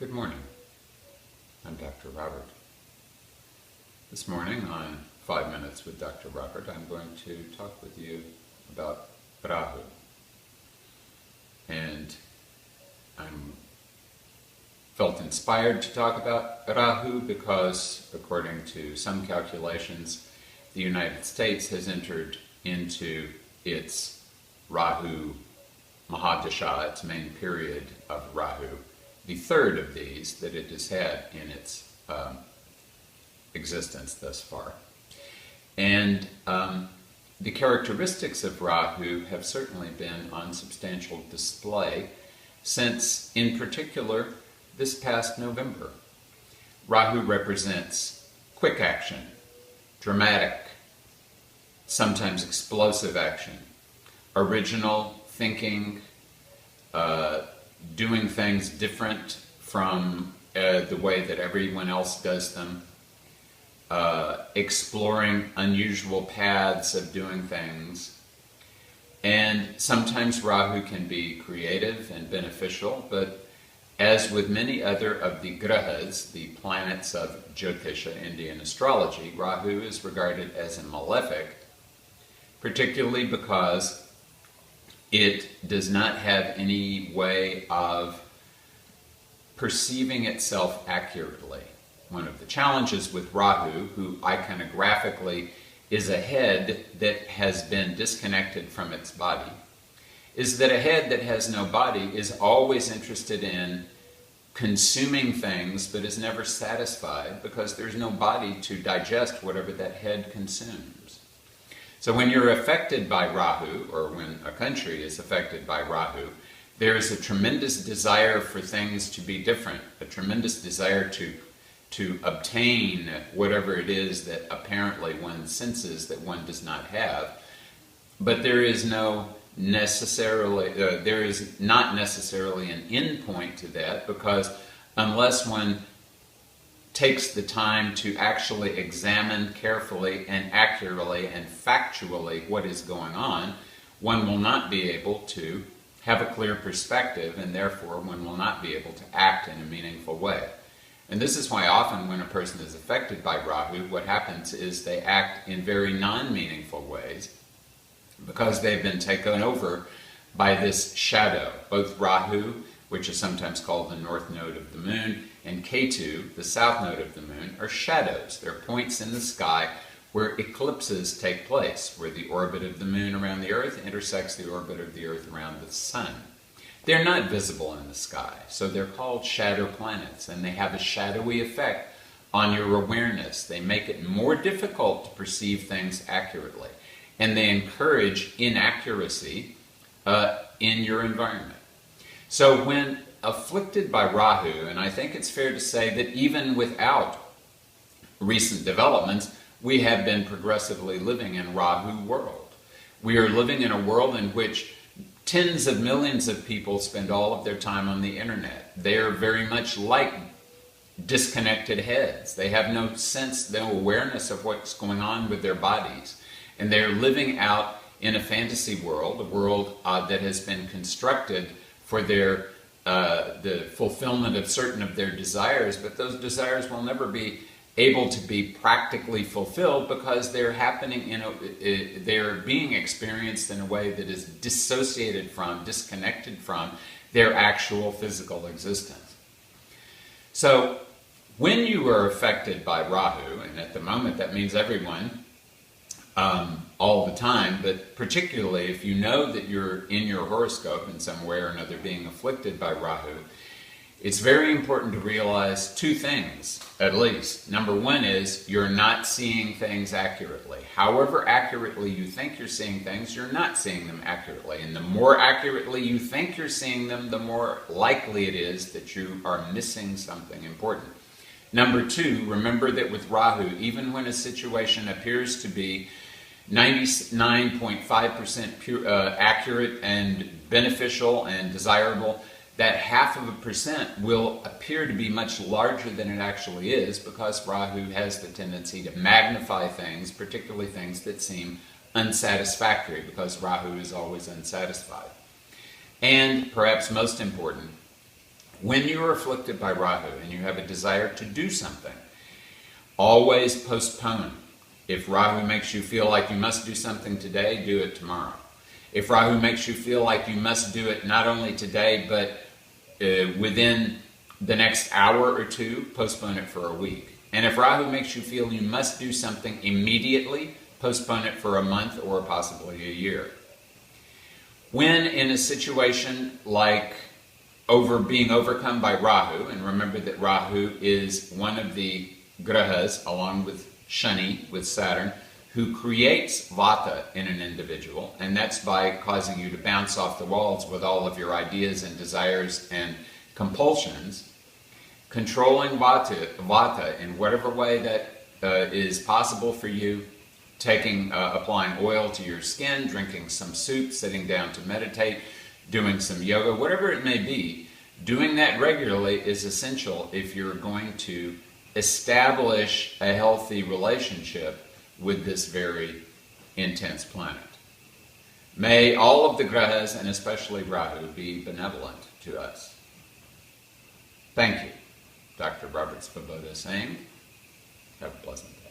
Good morning. I'm Dr. Robert. This morning on 5 Minutes with Dr. Robert, I'm going to talk with you about Rahu. And I'm felt inspired to talk about Rahu because, according to some calculations, the United States has entered into its Rahu Mahadasha, its main period of Rahu, the third of these that it has had in its existence thus far. And the characteristics of Rahu have certainly been on substantial display since, in particular, this past November. Rahu represents quick action, dramatic, sometimes explosive action, original thinking, doing things different from the way that everyone else does them, exploring unusual paths of doing things. And sometimes Rahu can be creative and beneficial, but as with many other of the grahas, the planets of Jyotish, Indian astrology, Rahu is regarded as a malefic, particularly because it does not have any way of perceiving itself accurately. One of the challenges with Rahu, who iconographically is a head that has been disconnected from its body, is that a head that has no body is always interested in consuming things but is never satisfied because there's no body to digest whatever that head consumes. So when you're affected by Rahu, or when a country is affected by Rahu, there is a tremendous desire for things to be different, a tremendous desire to obtain whatever it is that apparently one senses that one does not have. But there is not necessarily an end point to that, because unless one takes the time to actually examine carefully and accurately and factually what is going on, one will not be able to have a clear perspective, and therefore one will not be able to act in a meaningful way. And this is why often when a person is affected by Rahu, what happens is they act in very non-meaningful ways because they've been taken over by this shadow. Both Rahu, which is sometimes called the north node of the moon, and Ketu, the south node of the moon, are shadows. They're points in the sky where eclipses take place, where the orbit of the moon around the Earth intersects the orbit of the Earth around the sun. They're not visible in the sky, so they're called shadow planets, and they have a shadowy effect on your awareness. They make it more difficult to perceive things accurately, and they encourage inaccuracy in your environment. So when afflicted by Rahu, and I think it's fair to say that even without recent developments, we have been progressively living in Rahu World. We are living in a world in which tens of millions of people spend all of their time on the internet. They are very much like disconnected heads. They have no sense, no awareness of what's going on with their bodies. And they're living out in a fantasy world, a world that has been constructed for their the fulfillment of certain of their desires, but those desires will never be able to be practically fulfilled because they're happening they're being experienced in a way that is dissociated from, disconnected from their actual physical existence. So when you are affected by Rahu, and at the moment that means everyone, all the time, but particularly if you know that you're in your horoscope in some way or another being afflicted by Rahu, it's very important to realize two things, at least. Number one is you're not seeing things accurately. However accurately you think you're seeing things, you're not seeing them accurately. And the more accurately you think you're seeing them, the more likely it is that you are missing something important. Number two, remember that with Rahu, even when a situation appears to be 99.5% accurate and beneficial and desirable, that 0.5% will appear to be much larger than it actually is, because Rahu has the tendency to magnify things, particularly things that seem unsatisfactory, because Rahu is always unsatisfied. And perhaps most important, When you are afflicted by Rahu and you have a desire to do something, always postpone. If Rahu makes you feel like you must do something today, do it tomorrow. If Rahu makes you feel like you must do it not only today, but within the next hour or two, postpone it for a week. And if Rahu makes you feel you must do something immediately, postpone it for a month or possibly a year. When in a situation like being overcome by Rahu, and remember that Rahu is one of the grahas, along with Shani, with Saturn, who creates vata in an individual, and that's by causing you to bounce off the walls with all of your ideas and desires and compulsions. Controlling vata in whatever way that is possible for you, applying oil to your skin, drinking some soup, sitting down to meditate, doing some yoga, whatever it may be, doing that regularly is essential if you're going to establish a healthy relationship with this very intense planet. May all of the grahas, and especially Rahu, be benevolent to us. Thank you. Dr. Robert Svoboda saying, have a pleasant day.